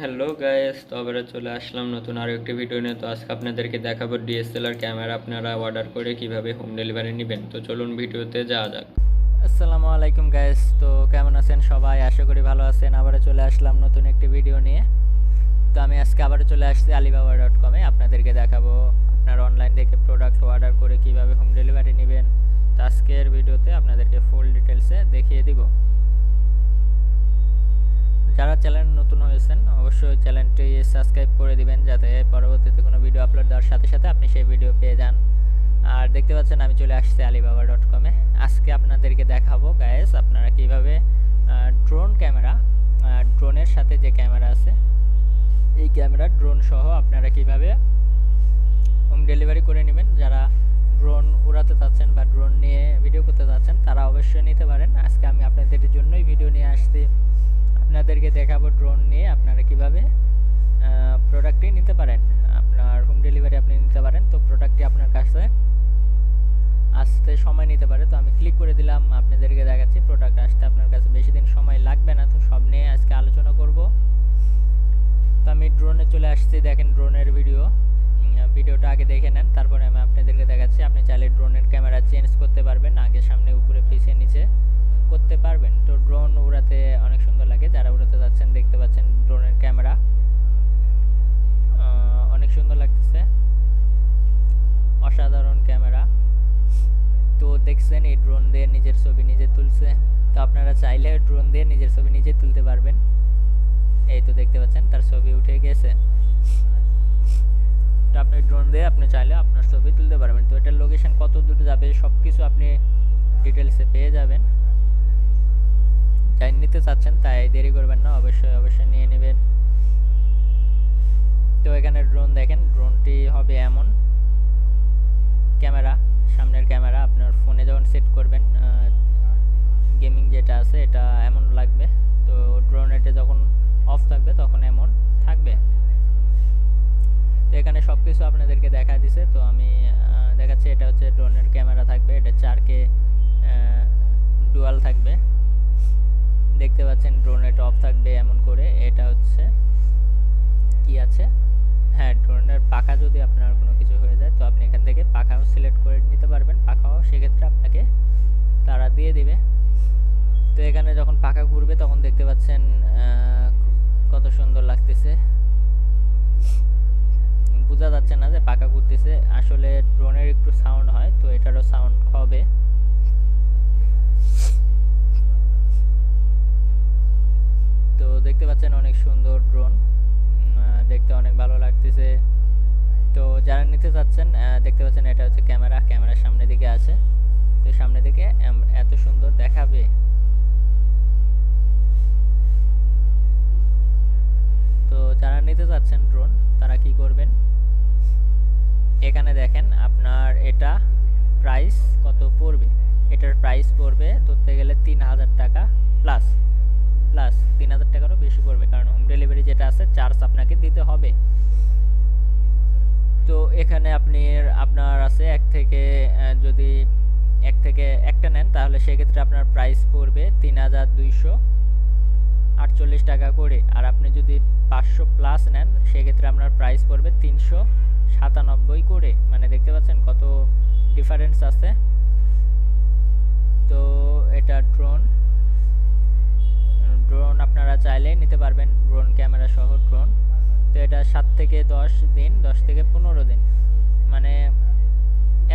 Hello guys, তো আবারও চলে আসলাম নতুন আরও একটি ভিডিও নিয়ে। তো আজকে আপনাদেরকে দেখাবো ডিএসএলআর ক্যামেরা আপনারা অর্ডার করে কিভাবে হোম ডেলিভারি নেবেন। তো চলুন ভিডিওতে যাওয়া যাক। আসসালামু আলাইকুম গাইস, তো কেমন আছেন সবাই? আশা করি ভালো আছেন। আবারও চলে আসলাম নতুন একটি ভিডিও নিয়ে। তো আমি আজকে আবারও চলে আসছি alibaba.com-এ। আপনাদেরকে দেখাবো আপনার অনলাইন থেকে প্রোডাক্ট অর্ডার করে কিভাবে হোম ডেলিভারি নেবেন। তো আজকের ভিডিওতে আপনাদেরকে ফুল ডিটেলসে দেখিয়ে দিব। যারা চ্যানেল নতুন হয়েছেন অবশ্যই চ্যানেলটি সাবস্ক্রাইব করে দিবেন, যাতে পরবর্তীতে কোনো ভিডিও আপলোড দেওয়ার সাথে সাথে আপনি সেই ভিডিও পেয়ে যান। আর দেখতে পাচ্ছেন আমি চলে আসছি alibaba.com-এ। আজকে আপনাদেরকে দেখাবো গাইস আপনারা কিভাবে ড্রোন ক্যামেরা, ড্রোনের সাথে যে ক্যামেরা আছে এই ক্যামেরা ড্রোন সহ আপনারা কিভাবে হোম ডেলিভারি করে নেবেন। যারা ড্রোন উড়াতে চাচ্ছেন বা ড্রোন নিয়ে ভিডিও করতে চাচ্ছেন তারা অবশ্যই নিতে পারেন। আজকে আমি আপনাদের জন্যই ভিডিও নিয়ে আসছি। আপনাদেরকে দেখাবো ড্রোন নিয়ে আপনারা কিভাবে প্রোডাক্টটি নিতে পারেন, আপনার হোম ডেলিভারি আপনি নিতে পারেন। তো প্রোডাক্টটি আপনার কাছে আসতে সময় নিতে পারে। তো আমি ক্লিক করে দিলাম, আপনাদেরকে দেখাচ্ছি প্রোডাক্ট আসতে আপনার কাছে বেশি দিন সময় লাগবে না। তো সব নিয়ে আজকে আলোচনা করব। তো আমি ড্রোনে চলে আসছি, দেখেন ড্রোনের ভিডিওটা আগে দেখে নেন, তারপরে আমি আপনাদেরকে দেখাচ্ছি। আপনি চাইলে ড্রোনের ক্যামেরা চেঞ্জ করতে পারবেন, আগে সামনে উপরে পিছিয়ে নিচে করতে পারবেন। তো ড্রোন উড়াতে অনেক সুন্দর লাগে। যারা উড়াতে যাচ্ছেন দেখতে পাচ্ছেন ড্রোনের ক্যামেরা অনেক সুন্দর লাগতেছে, অসাধারণ ক্যামেরা। তো দেখছেন এই ড্রোন দিয়ে নিজের ছবি নিজে তুলছে। তো আপনারা চাইলে ড্রোন দিয়ে নিজের ছবি নিজে তুলতে পারবেন। এই তো দেখতে পাচ্ছেন তার ছবি উঠে গেছে। তো আপনি ড্রোন দিয়ে আপনি চাইলে আপনার ছবি তুলতে পারবেন। তো এটার লোকেশন কত দূর যাবে সব কিছু আপনি ডিটেলসে পেয়ে যাবেন। যাই নিতে চাচ্ছেন তাই দেরি করবেন না, অবশ্যই নিয়ে নেবেন। তো এখানে ড্রোন দেখেন, ড্রোনটি হবে এমন ক্যামেরা, সামনের ক্যামেরা আপনার ফোনে যখন সেট করবেন গেমিং যেটা আছে এটা এমন লাগবে। তো ড্রোন এটা যখন অফ থাকবে তখন এমন থাকবে। তো এখানে সব কিছু আপনাদেরকে দেখা দিছে। তো আমি দেখাচ্ছি, এটা হচ্ছে ড্রোনের ক্যামেরা থাকবে, এটা 4K ডুয়াল থাকবে। দেখতে পাচ্ছেন ড্রোন এটা অফ থাকবে এমন করে। এটা হচ্ছে কি আছে, হ্যাঁ ড্রোনের পাখা যদি আপনার কোনো কিছু হয়ে যায় তো আপনি এখান থেকে পাখাও সিলেক্ট করে নিতে পারবেন। পাখাও সেক্ষেত্রে আপনাকে তারা দিয়ে দিবে। তো এখানে যখন পাখা ঘুরবে তখন দেখতে পাচ্ছেন কত সুন্দর লাগতেছে। বোঝা যাচ্ছে না যে পাখা ঘুরতেছে, আসলে ড্রোনের একটু সাউন্ড হয়, তো এটারও সাউন্ড হবে। তো দেখতে পাচ্ছেন অনেক সুন্দর ড্রোন, দেখতে অনেক ভালো লাগতেছে। তো যারা নিতে চাচ্ছেন দেখতে পাচ্ছেন এটা হচ্ছে ক্যামেরার সামনের দিকে আছে। তো সামনের দিকে এত সুন্দর দেখাবে। তো যারা নিতে চাচ্ছেন ড্রোন তারা কি করবেন, এখানে দেখেন আপনার এটা প্রাইস কত পড়বে। এটার প্রাইস পড়বে ধরতে গেলে 3000 টাকা প্লাস 3000 টাকারও বেশি পড়বে, কারণ হোম ডেলিভারি যেটা আছে চার্জ আপনাকে দিতে হবে। তো এখানে আপনার আছে যদি এক থেকে একটা নেন তাহলে সেক্ষেত্রে আপনার প্রাইস পড়বে 3248 টাকা করে। আর আপনি যদি 500 প্লাস নেন সেক্ষেত্রে আপনার প্রাইস পড়বে 397 করে। মানে দেখতে পাচ্ছেন কত ডিফারেন্স আছে। তো এটা ড্রোন আপনারা চাইলেই নিতে পারবেন, ড্রোন ক্যামেরা সহ ড্রোন। তো এটা 7 থেকে 10 দিন, 10 থেকে 15 দিন, মানে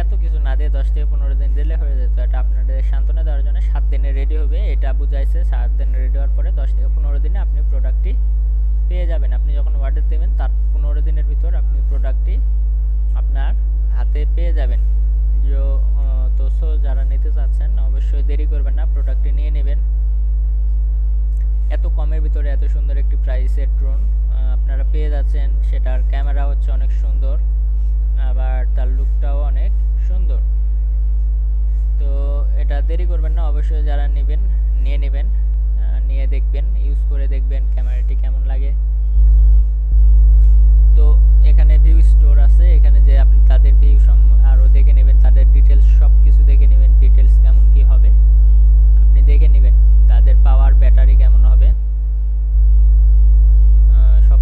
এত কিছু না দিয়ে 10 থেকে 15 দিন দিলে হয়ে যেত। এটা আপনাদের সান্ত্বনা দেওয়ার জন্য 7 দিনে রেডি হবে, এটা বুঝাইছে। 7 দিনে রেডি হওয়ার পরে 10 থেকে 15 দিনে আপনি প্রোডাক্টটি পেয়ে যাবেন। আপনি যখন অর্ডার দেবেন তার 15 দিনের ভিতর আপনি প্রোডাক্টটি আপনার হাতে পেয়ে যাবেন। তো যারা নিতে চাচ্ছেন অবশ্যই দেরি করবেন না, প্রোডাক্টটি নিয়ে নেবেন। এত কমের ভিতরে এত সুন্দর একটি প্রাইসের ড্রোন আপনারা পেয়ে যাচ্ছেন। সেটার ক্যামেরা হচ্ছে অনেক সুন্দর, আবার তার লুকটাও অনেক সুন্দর। তো এটা দেরি করবেন না, অবশ্যই যারা নেবেন নিয়ে নেবেন, নিয়ে দেখবেন, ইউজ করে দেখবেন ক্যামেরাটি কেমন লাগে। তো এখানে ভিউ স্টোর আছে, এখানে যে আপনি তাদের ভিউ আরও দেখে নেবেন, তাদের ডিটেলস সব কিছু দেখে নেবেন, ডিটেলস কেমন কি হবে আপনি দেখে নেবেন, তাদের পাওয়ার ব্যাটারি কেমন হবে সব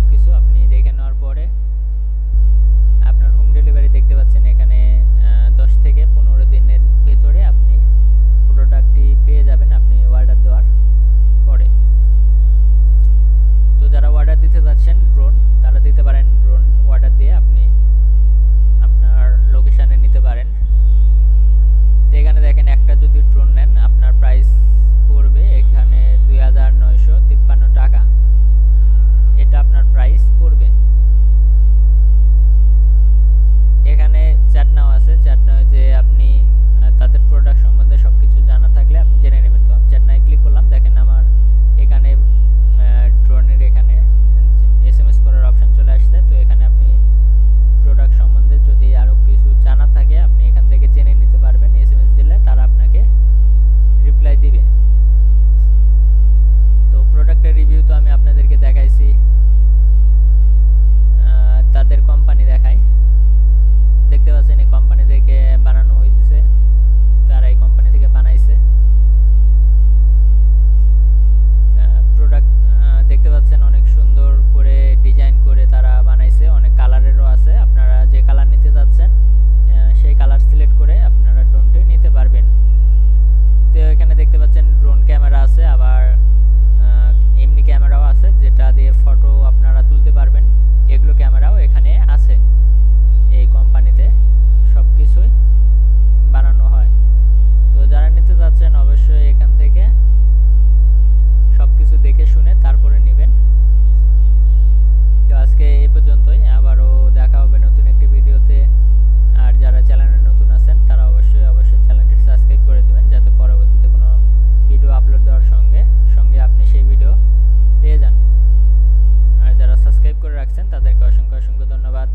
রাখছেন তাদেরকে অসংখ্য অসংখ্য ধন্যবাদ।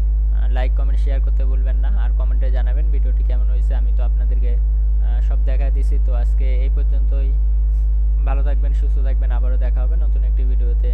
লাইক কমেন্ট শেয়ার করতে ভুলবেন না, আর কমেন্টে জানাবেন ভিডিওটি কেমন হয়েছে। আমি তো আপনাদেরকে সব দেখা দিছি। তো আজকে এই পর্যন্তই, ভালো থাকবেন, সুস্থ থাকবেন, আবারও দেখা হবে নতুন একটি ভিডিওতে।